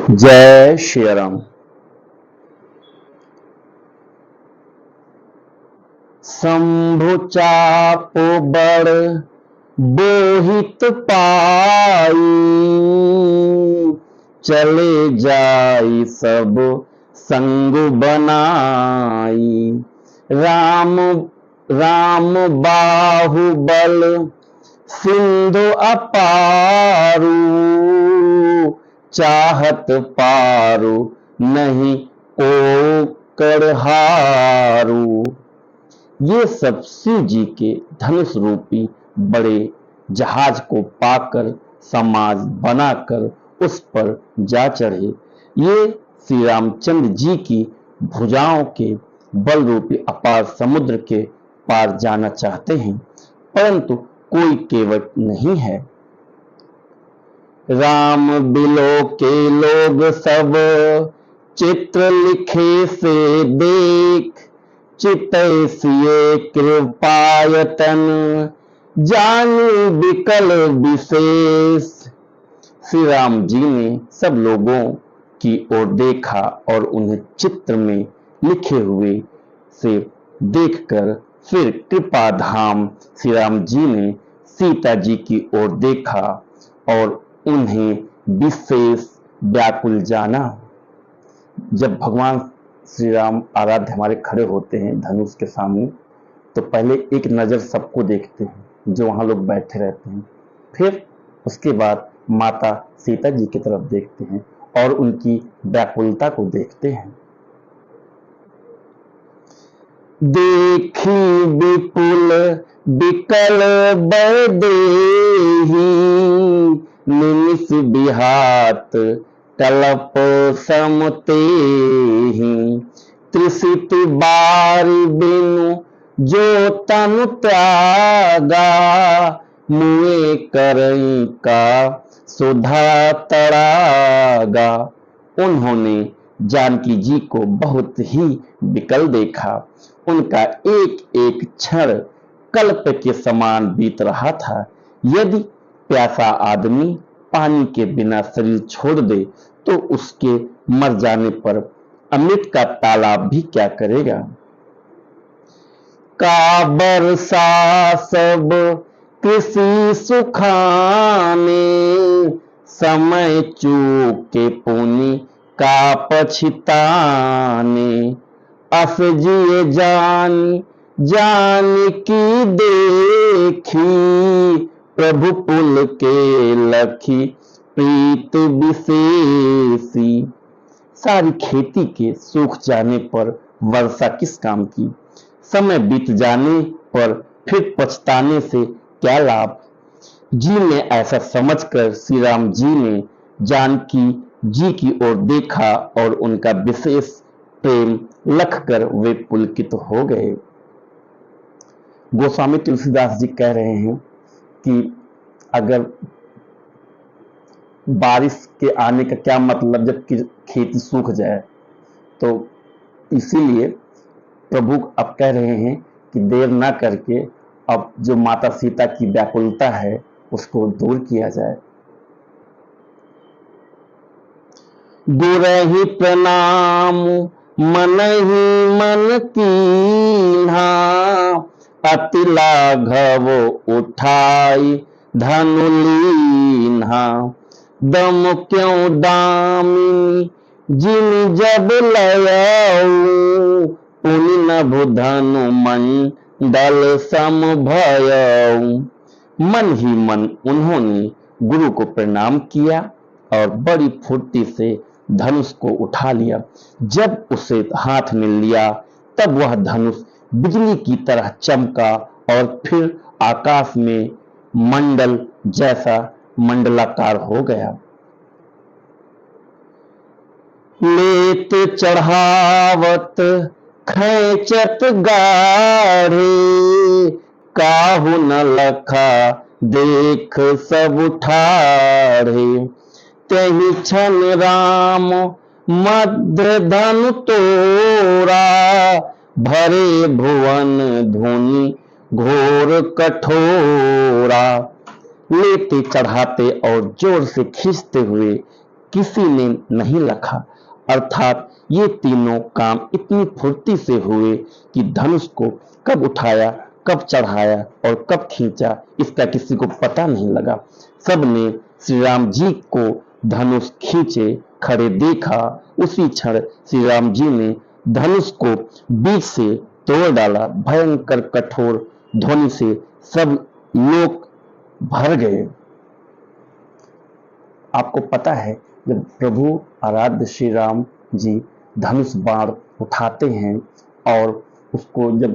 जय श्री राम। शंभु चाप बड़ बोहित पाई, चले जाई सब संग बनाई। राम राम बाहुबल सिंधु अपारू, चाहत पारू नहीं को करहारू। ये सब शिव जी के धनुष रूपी बड़े जहाज को पाकर समाज बनाकर उस पर जा चढ़े। ये श्री रामचंद्र जी की भुजाओं के बल रूपी अपार समुद्र के पार जाना चाहते हैं, परंतु कोई केवट नहीं है। राम बिलो के लोग सब चित्र लिखे से देख, चितैसिए कृपायतन जानी विकल विशेष। श्री राम जी ने सब लोगों की ओर देखा और उन्हें चित्र में लिखे हुए से देखकर फिर कृपा धाम श्री राम जी ने सीता जी की ओर देखा और उन्हें विशेष व्याकुल जाना। जब भगवान श्री राम आराध्य हमारे खड़े होते हैं धनुष के सामने, तो पहले एक नजर सबको देखते हैं जो वहां लोग बैठे रहते हैं, फिर उसके बाद माता सीता जी की तरफ देखते हैं और उनकी व्याकुलता को देखते हैं। देखी विपुल विकल बैदेही, निमिष बिहात कलप समतेहि। त्रिसित बारी बिनु जो तनु त्यागा, मुए करई का सुधा तड़ागा। उन्होंने जानकी जी को बहुत ही विकल देखा। उनका एक एक क्षण कल्प के समान बीत रहा था। यदि प्यासा आदमी पानी के बिना शरीर छोड़ दे तो उसके मर जाने पर अमृत का तालाब भी क्या करेगा। का बरसा सब कृषि सुखाने, समय चूके पुनि का पछिताने। अस जिए जानी जानी की देखी, प्रभु पुल के लखी प्रीत विशेषी। सारी खेती के सूख जाने पर वर्षा किस काम की, समय बीत जाने पर फिर पछताने से क्या लाभ। जी ने ऐसा समझकर श्री राम जी ने जानकी जी की ओर देखा और उनका विशेष प्रेम लखकर वे पुलकित हो गए। गोस्वामी तुलसीदास जी कह रहे हैं कि अगर बारिश के आने का क्या मतलब जब खेती सूख जाए, तो इसीलिए प्रभु अब कह रहे हैं कि देर ना करके अब जो माता सीता की व्याकुलता है उसको दूर किया जाए। गुरहि प्रणाम मन ही मन कीन्हा, अति लाघव उठाई धनु लीन्हा। दम क्यों दामिनी जिन जब लयऊ, पुनि नभु धनु मंडल सम भयऊ। मन ही मन उन्होंने गुरु को प्रणाम किया और बड़ी फुर्ती से धनुष को उठा लिया। जब उसे हाथ में लिया तब वह धनुष बिजली की तरह चमका और फिर आकाश में मंडल जैसा मंडलाकार हो गया। लेत चढ़ावत खैचत गाढ़े, काहू न लखा देख सब ठाढ़े। तहि क्षण राम मध्य धनु तोरा, भरे भुवन धुनि घोर कठोरा। लेते चढ़ाते और जोर से खींचते हुए किसी ने नहीं रखा। अर्थात ये तीनों काम इतनी फुर्ती से हुए कि धनुष को कब उठाया, कब चढ़ाया और कब खींचा, इसका किसी को पता नहीं लगा। सबने श्री राम जी को धनुष खींचे खड़े देखा। उसी क्षण श्री राम जी ने धनुष को बीच से तोड़ डाला। भयंकर कठोर ध्वनि से सब लोग भर गए। आपको पता है, जब प्रभु आराध्य श्री राम जी धनुष बाण उठाते हैं और उसको जब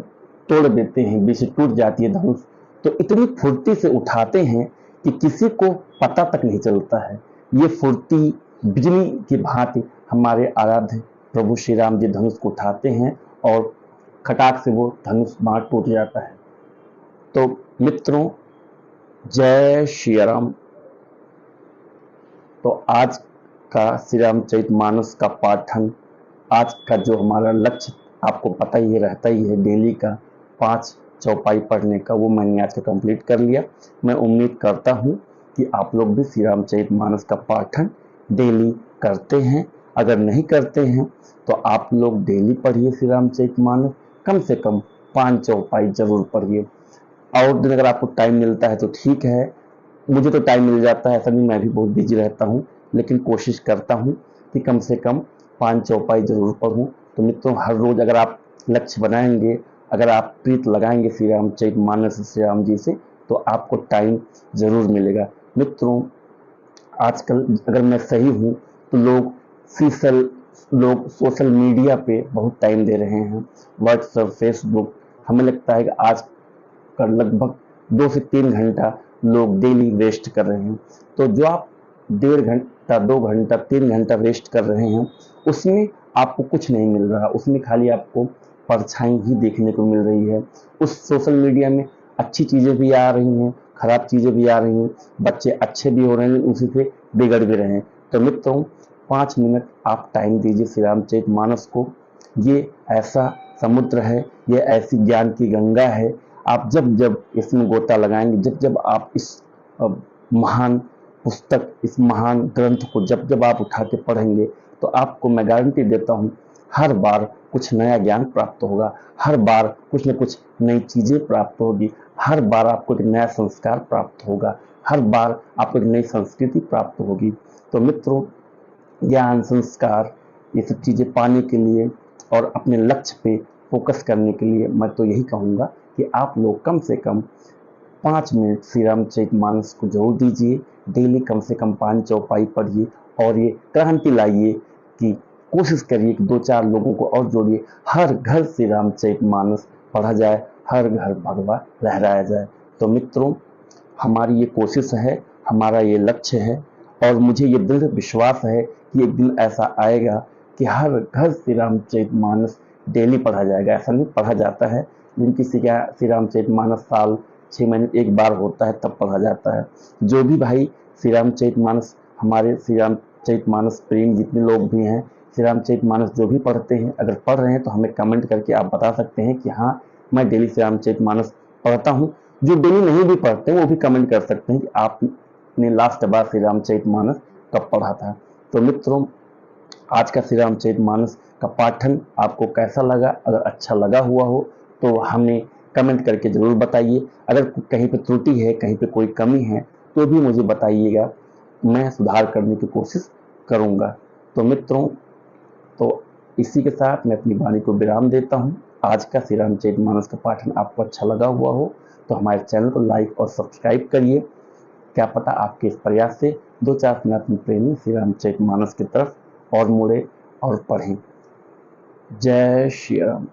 तोड़ देते हैं, बीच से टूट जाती है धनुष, तो इतनी फुर्ती से उठाते हैं कि किसी को पता तक नहीं चलता है। ये फुर्ती बिजली की भांति हमारे आराध्य प्रभु श्री राम जी धनुष को उठाते हैं और खटाक से वो धनुष बाण टूट जाता है। तो मित्रों, जय श्री राम। तो आज का श्री रामचरितमानस का पाठन, आज का जो हमारा लक्ष्य आपको पता ही रहता ही है, डेली का 5 चौपाई पढ़ने का, वो मैंने आज का कंप्लीट कर लिया। मैं उम्मीद करता हूँ कि आप लोग भी श्री रामचरितमानस का पाठन डेली करते हैं। अगर नहीं करते हैं तो आप लोग डेली पढ़िए श्री रामचरितमानस, कम से कम 5 चौपाई जरूर पढ़िए। और दिन अगर आपको टाइम मिलता है तो ठीक है, मुझे तो टाइम मिल जाता है, ऐसा नहीं, मैं भी बहुत बिजी रहता हूँ, लेकिन कोशिश करता हूँ कि कम से कम 5 चौपाई जरूर पढूं। तो मित्रों, हर रोज अगर आप लक्ष्य बनाएंगे, अगर आप प्रीत लगाएंगे श्री रामचरितमानस श्री राम जी से, तो आपको टाइम जरूर मिलेगा। मित्रों, आजकल अगर मैं सही हूँ तो लोग सोशल मीडिया पे बहुत टाइम दे रहे हैं, व्हाट्सएप, फेसबुक। हमें लगता है कि आज का लगभग 2 से 3 घंटा लोग डेली वेस्ट कर रहे हैं। तो जो आप 1.5 घंटा, 2 घंटा, 3 घंटा वेस्ट कर रहे हैं, उसमें आपको कुछ नहीं मिल रहा, उसमें खाली आपको परछाई ही देखने को मिल रही है। उस सोशल मीडिया में अच्छी चीजें भी आ रही हैं, खराब चीजें भी आ रही हैं, बच्चे अच्छे भी हो रहे हैं, उसी से बिगड़ भी रहे हैं। तो मित्रों, 5 मिनट आप टाइम दीजिए श्री रामचरितमानस को। ये ऐसा समुद्र है, ये ऐसी ज्ञान की गंगा है। आप जब जब इसमें गोता लगाएंगे, जब जब आप इस महान पुस्तक, इस महान ग्रंथ को जब जब आप उठा के पढ़ेंगे, तो आपको मैं गारंटी देता हूँ, हर बार कुछ नया ज्ञान प्राप्त होगा, हर बार कुछ न कुछ नई चीजें प्राप्त होगी, हर बार आपको एक नया संस्कार प्राप्त होगा, हर बार आपको एक नई संस्कृति प्राप्त होगी। तो मित्रों, ज्ञान, संस्कार, ये सब चीजें पाने के लिए और अपने लक्ष्य पे फोकस करने के लिए मैं तो यही कहूँगा कि आप लोग कम से कम 5 मिनट श्री रामचरितमानस को जरूर दीजिए। डेली कम से कम 5 चौपाई पढ़िए और ये क्रांति लाइए कि कोशिश करिए कि 2-4 लोगों को और जोड़िए। हर घर श्री रामचरितमानस पढ़ा जाए, हर घर भगवा लहराया जाए। तो मित्रों, हमारी ये कोशिश है, हमारा ये लक्ष्य है और मुझे ये दृढ़ विश्वास है कि एक दिन ऐसा आएगा कि हर घर श्री रामचरितमानस डेली पढ़ा जाएगा। ऐसा नहीं पढ़ा जाता है, लेकिन किसी का श्री रामचरितमानस साल 6 महीने एक बार होता है, तब पढ़ा जाता है। जो भी भाई श्री रामचरितमानस, हमारे श्री रामचरितमानस प्रेम जितने लोग भी हैं, श्री रामचरितमानस जो भी पढ़ते हैं, अगर पढ़ रहे हैं तो हमें कमेंट करके आप बता सकते हैं कि हाँ, मैं डेली श्री रामचरितमानस पढ़ता हूँ। जो डेली नहीं भी पढ़ते हैं वो भी कमेंट कर सकते हैं कि आपने लास्ट बार श्री रामचरितमानस कब पढ़ा था। तो मित्रों, आज का श्री रामचरितमानस का पाठन आपको कैसा लगा? अगर अच्छा लगा हुआ हो तो हमें कमेंट करके जरूर बताइए। अगर कहीं पे त्रुटि है, कहीं पे कोई कमी है, तो भी मुझे बताइएगा, मैं सुधार करने की कोशिश करूंगा। तो मित्रों, तो इसी के साथ मैं अपनी वाणी को विराम देता हूं। आज का श्री रामचरितमानस का पाठन आपको अच्छा लगा हुआ हो तो हमारे चैनल को लाइक और सब्सक्राइब करिए। क्या पता आपके इस प्रयास से 2-4 सनातन प्रेमी श्री रामचरितमानस की तरफ और मुड़े और पढ़ें। जय श्री राम।